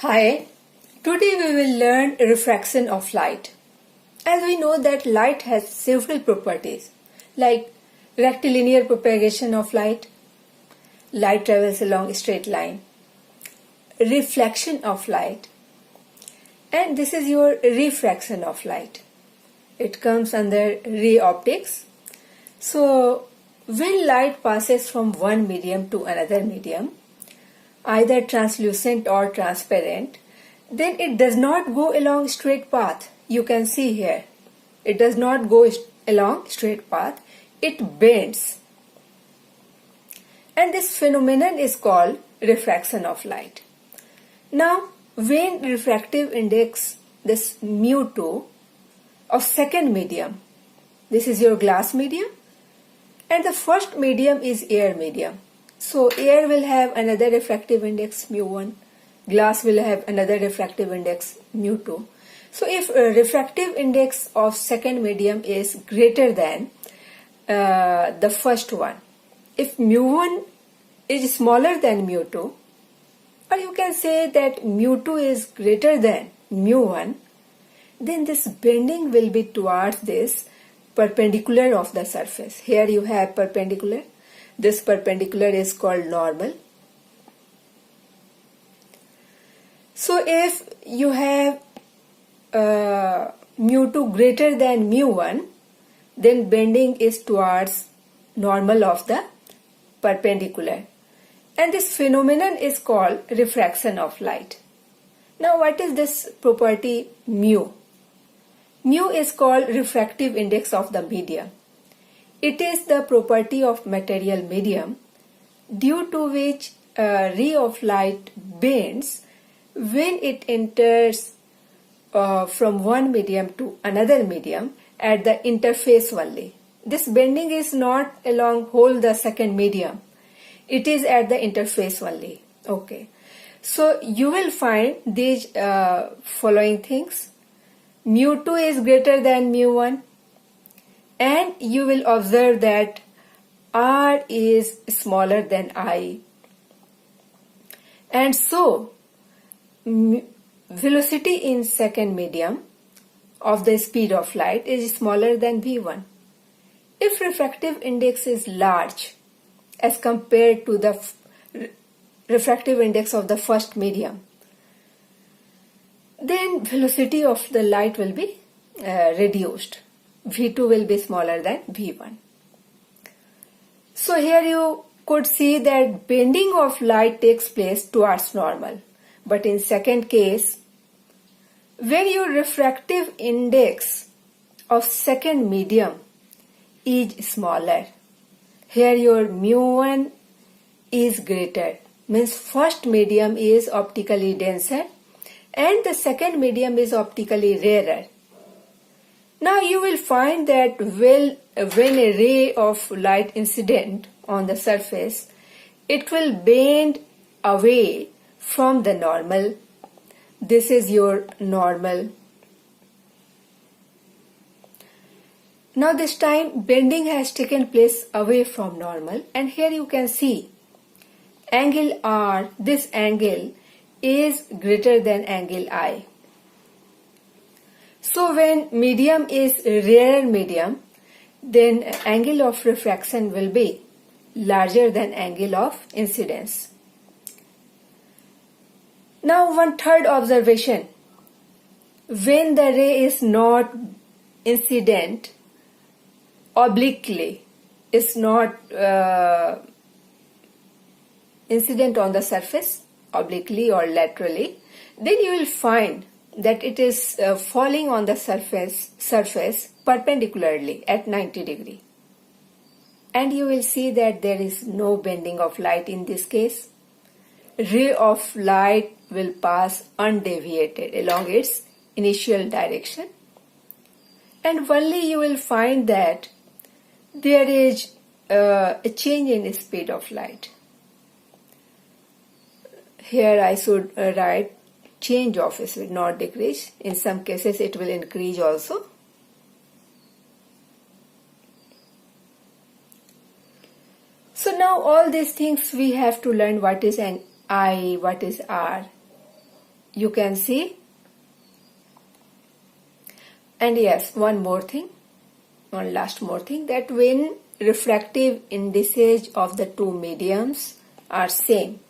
Hi, today we will learn refraction of light. As we know that light has several properties like rectilinear propagation of light travels along a straight line, reflection of light, and this is your refraction of light. It comes under ray optics. So when light passes from one medium to another medium, either translucent or transparent, then it does not go along straight path. You can see here, it does not go along straight path, it bends. And this phenomenon is called refraction of light. Now, when refractive index, this mu2 of second medium, this is your glass medium, and the first medium is air medium. So air will have another refractive index mu1, glass will have another refractive index mu2. So if refractive index of second medium is greater than the first one, if mu1 is smaller than mu2, or you can say that mu2 is greater than mu1, then this bending will be towards this perpendicular of the surface. Here you have perpendicular. This perpendicular is called normal. So if you have mu2 greater than mu1, then bending is towards normal of the perpendicular. And this phenomenon is called refraction of light. Now what is this property mu? Mu is called refractive index of the medium. It is the property of material medium due to which a ray of light bends when it enters from one medium to another medium at the interface only. This bending is not along whole the second medium. It is at the interface only. Okay. So you will find these following things. Mu2 is greater than mu1. And you will observe that R is smaller than I. And so, velocity in second medium of the speed of light is smaller than v1. If refractive index is large as compared to the refractive index of the first medium, then velocity of the light will be reduced. V2 will be smaller than V1. So here you could see that bending of light takes place towards normal. But in second case, when your refractive index of second medium is smaller, here your mu1 is greater, means first medium is optically denser and the second medium is optically rarer. Now you will find that when a ray of light incident on the surface, it will bend away from the normal. This is your normal. Now this time bending has taken place away from normal, and here you can see angle R, this angle is greater than angle I. So when medium is rarer medium, then angle of refraction will be larger than angle of incidence. Now one third observation. When the ray is not incident obliquely, is not incident on the surface obliquely or laterally, then you will find that it is falling on the surface perpendicularly at 90 degree. And you will see that there is no bending of light in this case. Ray of light will pass undeviated along its initial direction. And only you will find that there is a change in speed of light. Here I should write change of speed, not decrease. In some cases it will increase also. So now all these things we have to learn what is an I, what is R. you can see. And yes, one last more thing, that when refractive indices of the two mediums are same,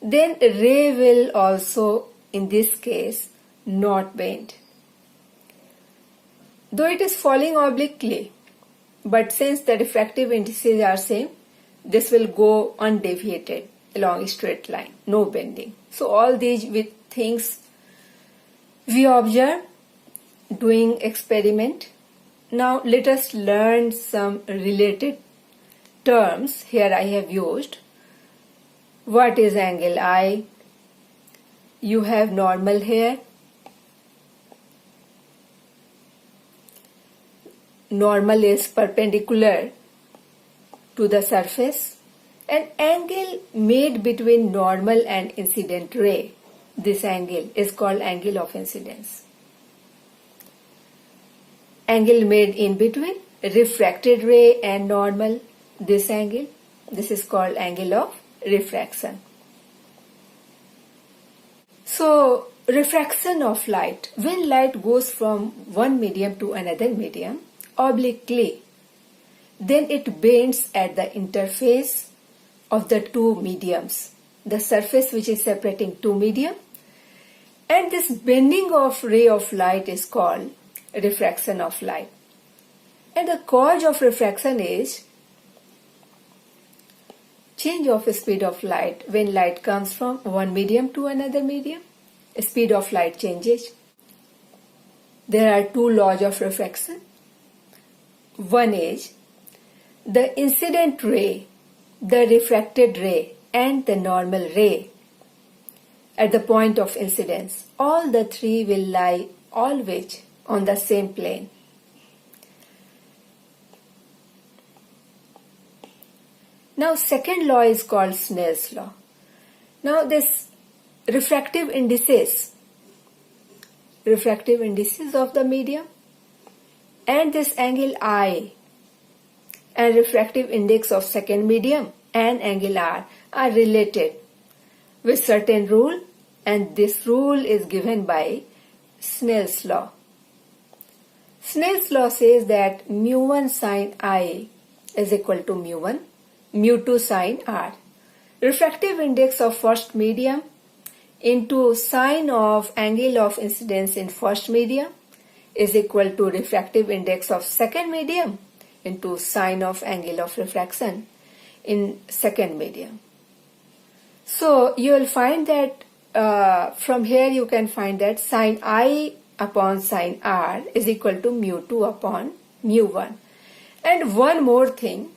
then ray will also, in this case, not bend. Though it is falling obliquely, but since the refractive indices are same, this will go undeviated along a straight line, no bending. So all these things we observe doing experiment. Now let us learn some related terms. Here I have used. What is angle I? You have normal here. Normal is perpendicular to the surface. An angle made between normal and incident ray, this angle is called angle of incidence. Angle made in between refracted ray and normal, this angle, this is called angle of refraction. So, refraction of light. When light goes from one medium to another medium obliquely, then it bends at the interface of the two mediums, the surface which is separating two medium, and this bending of ray of light is called refraction of light. And the cause of refraction is change of speed of light. When light comes from one medium to another medium, speed of light changes. There are two laws of refraction. One is the incident ray, the refracted ray and the normal ray at the point of incidence. All the three will lie always on the same plane. Now second law is called Snell's law. Now this refractive indices of the medium and this angle I and refractive index of second medium and angle R are related with certain rule, and this rule is given by Snell's law. Snell's law says that mu1 sine I is equal to mu1, mu2 sine R. Refractive index of first medium into sine of angle of incidence in first medium is equal to refractive index of second medium into sine of angle of refraction in second medium. So you will find that from here you can find that sine I upon sine R is equal to mu2 upon mu1. And one more thing,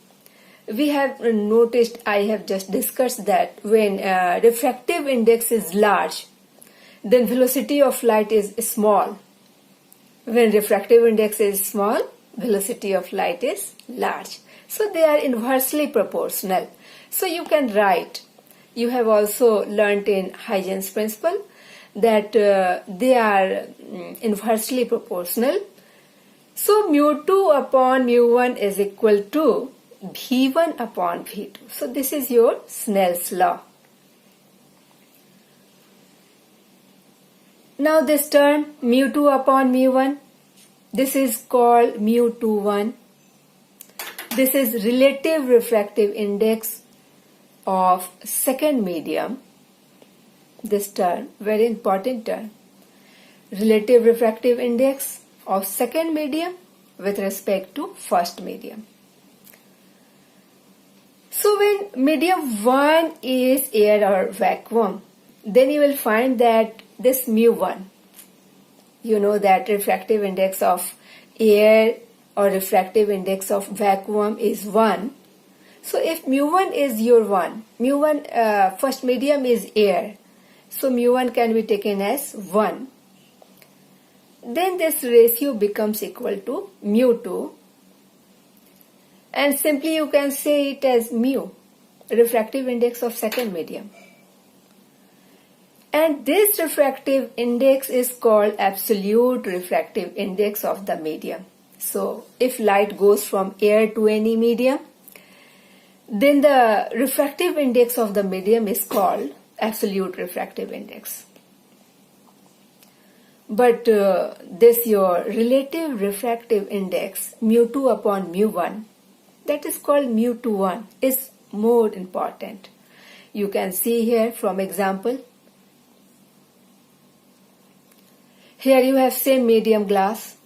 we have noticed, I have just discussed that when refractive index is large, then velocity of light is small. When refractive index is small, velocity of light is large. So they are inversely proportional. So you can write, you have also learnt in Huygens principle that they are inversely proportional. So mu2 upon mu1 is equal to V1 upon V2. So this is your Snell's law. Now this term mu2 upon mu1, this is called mu21. This is relative refractive index of second medium. This term, very important term. Relative refractive index of second medium with respect to first medium. So when medium 1 is air or vacuum, then you will find that this mu1, you know that refractive index of air or refractive index of vacuum is 1. So if mu1 is your 1, mu1 first medium is air, so mu1 can be taken as 1. Then this ratio becomes equal to mu2, and simply you can say it as mu, refractive index of second medium. And this refractive index is called absolute refractive index of the medium. So if light goes from air to any medium, then the refractive index of the medium is called absolute refractive index. But this your relative refractive index mu2 upon mu1, that is called mu21, is more important. You can see here from example. Here you have same medium glass.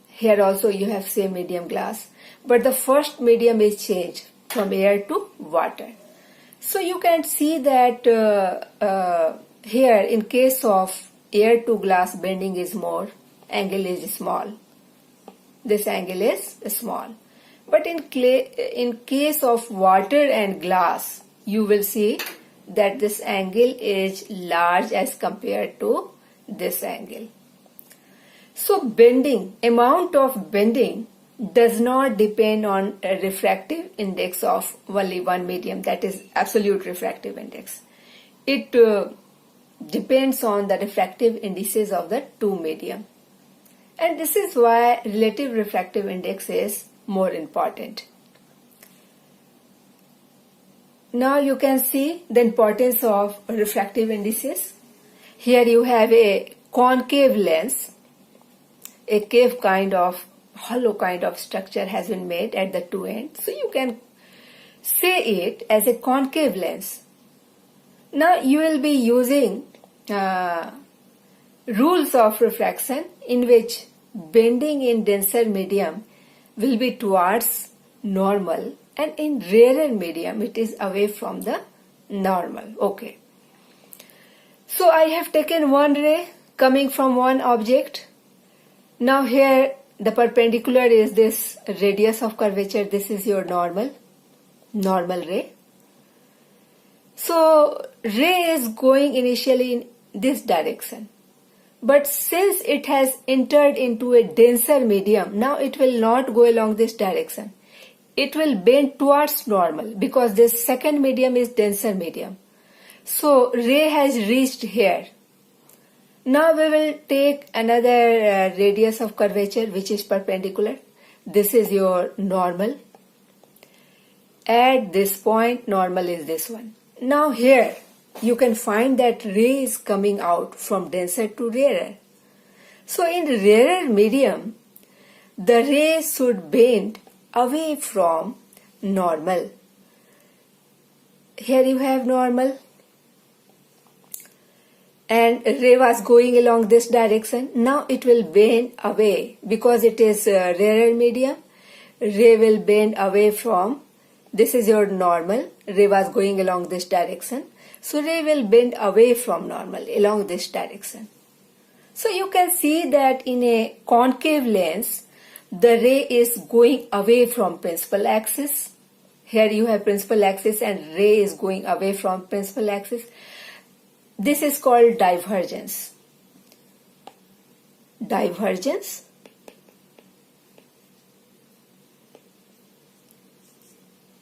Here also you have same medium glass. But the first medium is changed from air to water. So you can see that here in case of air to glass, bending is more, angle is small. This angle is small. But in case of water and glass, you will see that this angle is large as compared to this angle. So bending, amount of bending does not depend on a refractive index of only one medium, that is absolute refractive index. It depends on the refractive indices of the two medium. And this is why relative refractive index is more important. Now you can see the importance of refractive indices. Here you have a concave lens, a cave kind of hollow kind of structure has been made at the two ends. So you can say it as a concave lens. Now you will be using rules of refraction in which bending in denser medium will be towards normal and in rarer medium it is away from the normal. Okay. So I have taken one ray coming from one object. Now here the perpendicular is this radius of curvature. This is your normal ray. So ray is going initially in this direction. But since it has entered into a denser medium, now it will not go along this direction. It will bend towards normal because this second medium is denser medium. So ray has reached here. Now we will take another radius of curvature which is perpendicular. This is your normal. At this point, normal is this one. Now here you can find that ray is coming out from denser to rarer. So in rarer medium, the ray should bend away from normal. Here you have normal. And ray was going along this direction. Now it will bend away because it is rarer medium. Ray will bend away from, this is your normal. Ray was going along this direction. So ray will bend away from normal along this direction. So you can see that in a concave lens, the ray is going away from principal axis. Here you have principal axis and ray is going away from principal axis. This is called divergence. Divergence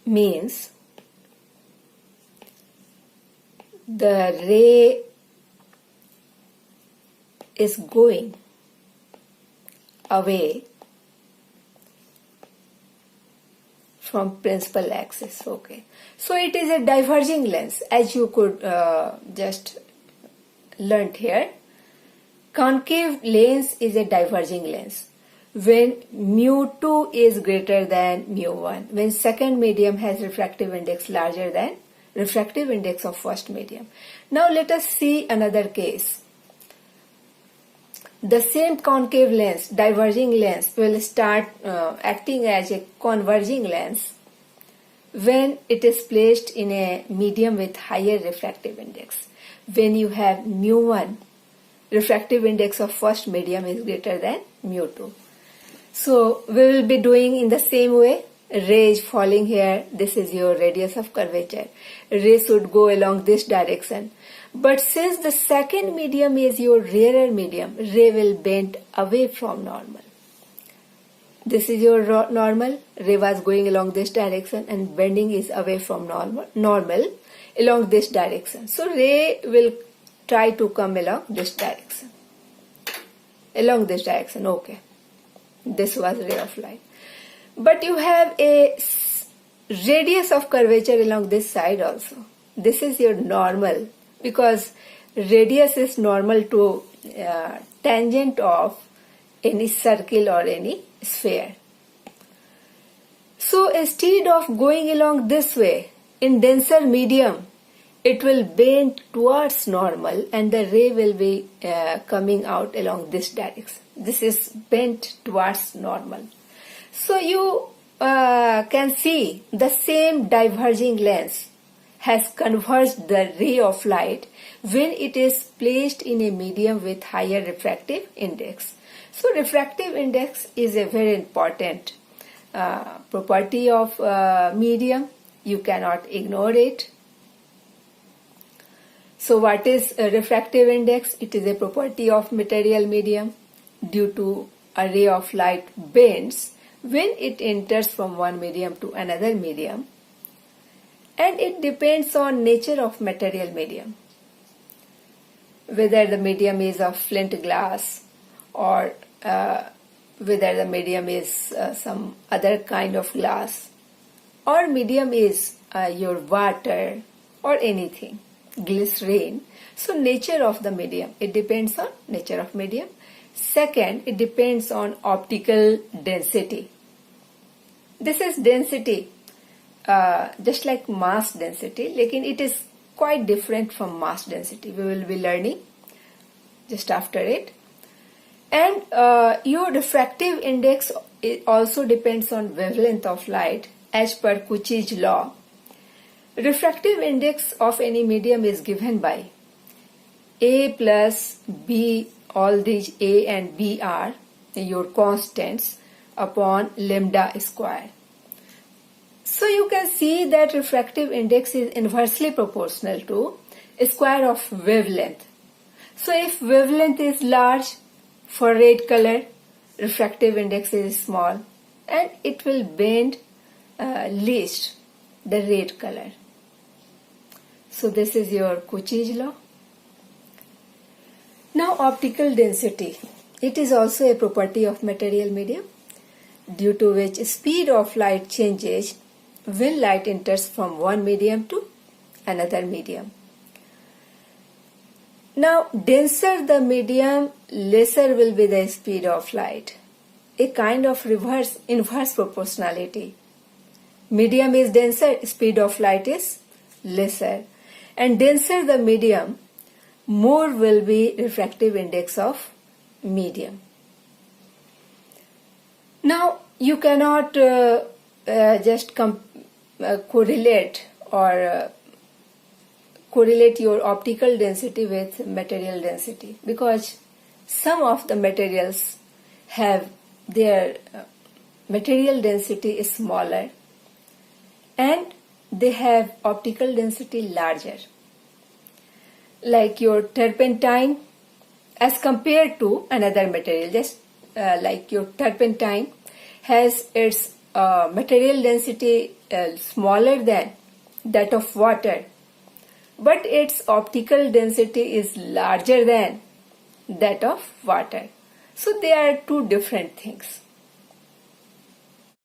means the ray is going away from principal axis. Okay. So it is a diverging lens, as you could just learnt here. Concave lens is a diverging lens when mu2 is greater than mu1, when second medium has refractive index larger than refractive index of first medium. Now let us see another case. The same concave lens, diverging lens, will start acting as a converging lens when it is placed in a medium with higher refractive index. When you have mu1, refractive index of first medium is greater than mu2. So we will be doing in the same way. Ray is falling here. This is your radius of curvature. Ray should go along this direction. But since the second medium is your rarer medium, ray will bend away from normal. This is your normal. Ray was going along this direction and bending is away from normal along this direction. So ray will try to come along this direction. Along this direction, okay. This was ray of light. But you have a radius of curvature along this side also. This is your normal because radius is normal to tangent of any circle or any sphere. So instead of going along this way, in denser medium, it will bend towards normal and the ray will be coming out along this direction. This is bent towards normal. So you can see the same diverging lens has converged the ray of light when it is placed in a medium with higher refractive index. So refractive index is a very important property of medium. You cannot ignore it. So what is a refractive index? It is a property of material medium due to a ray of light bends when it enters from one medium to another medium, and it depends on nature of material medium, whether the medium is of flint glass or whether the medium is some other kind of glass, or medium is your water or anything, glycerin. So nature of the medium, it depends on nature of medium. Second, it depends on optical density. This is density, just like mass density, lekin it is quite different from mass density. We will be learning just after it. And your refractive index also depends on wavelength of light as per Cauchy's law. Refractive index of any medium is given by A plus B, all these A and B are your constants, upon lambda square. So you can see that refractive index is inversely proportional to square of wavelength. So if wavelength is large for red color, refractive index is small and it will bend least the red color. So this is your Cauchy's law. Now optical density. It is also a property of material medium due to which speed of light changes when light enters from one medium to another medium. Now denser the medium, lesser will be the speed of light. A kind of inverse proportionality. Medium is denser, speed of light is lesser. And denser the medium, more will be refractive index of medium. Now you cannot just correlate or correlate your optical density with material density, because some of the materials have their material density is smaller and they have optical density larger. Like your turpentine as compared to another material, just like your turpentine has its material density smaller than that of water, but its optical density is larger than that of water. So they are two different things.